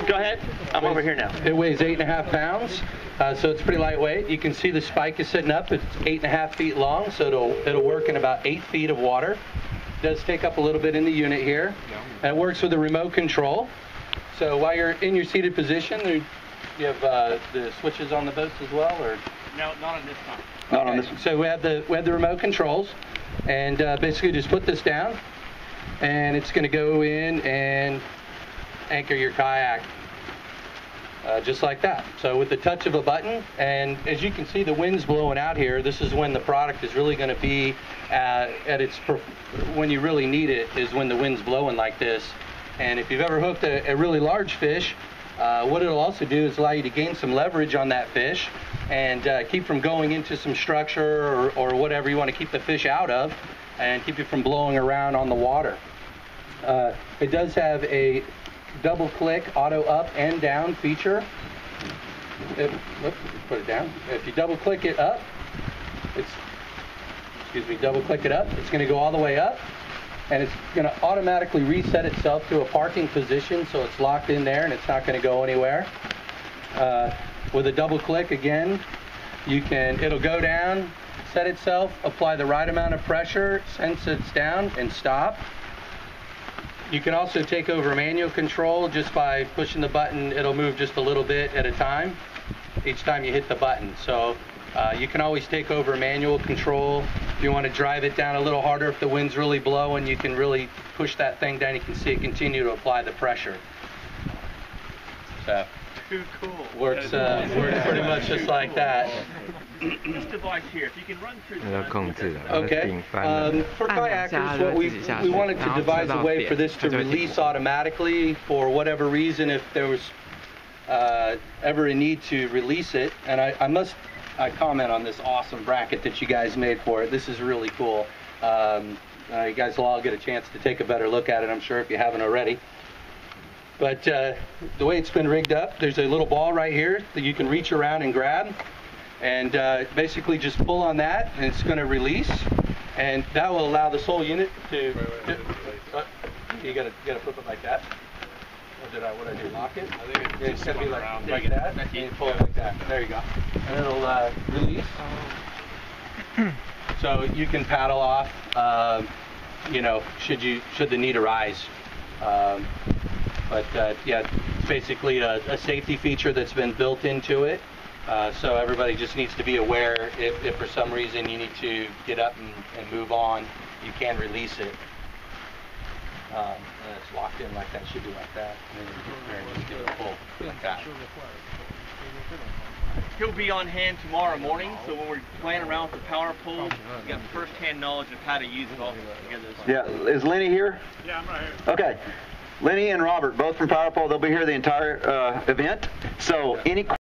Go ahead. I'm over here now. It weighs 8.5 pounds, so it's pretty lightweight. You can see the spike is sitting up. It's 8.5 feet long, so it'll work in about 8 feet of water. It does take up a little bit in the unit here. And it works with a remote control. So while you're in your seated position, you have the switches on the boats as well, or? No, not on this one. Not on this one. So we have the remote controls, and basically just put this down, and it's going to go in and anchor your kayak just like that. So with the touch of a button, and as you can see, the wind's blowing out here. This is when the product is really going to be at its when you really need it, is when the wind's blowing like this. And if you've ever hooked a really large fish, what it'll also do is allow you to gain some leverage on that fish and keep from going into some structure or whatever you want to keep the fish out of, and keep you from blowing around on the water. It does have a double click auto up and down feature. Put it down. If you double click it up, double click it up, it's going to go all the way up, and it's going to automatically reset itself to a parking position, so it's locked in there and it's not going to go anywhere. With a double click again, it'll go down, set itself, apply the right amount of pressure, sense it's down, and stop. You can also take over manual control just by pushing the button. It'll move just a little bit at a time each time you hit the button. So you can always take over manual control. If you want to drive it down a little harder, if the wind's really blowing, you can really push that thing down. You can see it continue to apply the pressure. So too cool. Works pretty much just like that. This device here, if you can run through Okay. For kayakers, what we wanted to devise a way for this to release automatically for whatever reason, if there was ever a need to release it. And I comment on this awesome bracket that you guys made for it. This is really cool. You guys will all get a chance to take a better look at it, I'm sure, if you haven't already. But the way it's been rigged up, there's a little ball right here that you can reach around and grab, and basically just pull on that, and it's going to release, and that will allow this whole unit to. You gotta flip it like that. What did I do? Lock it? I think it's gonna be like that. And you pull it like that. There you go. And it'll release. So you can paddle off. Should the need arise. Yeah, it's basically a safety feature that's been built into it. So everybody just needs to be aware if for some reason you need to get up and move on, you can release it. And it's locked in like that, should be like that. And then just give it a pull like that. He'll be on hand tomorrow morning, so when we're playing around with the power pole, we got first-hand knowledge of how to use it all together. Yeah, is Lenny here? Yeah, I'm right here. Okay. Lenny and Robert, both from Power Pole, they'll be here the entire event. So any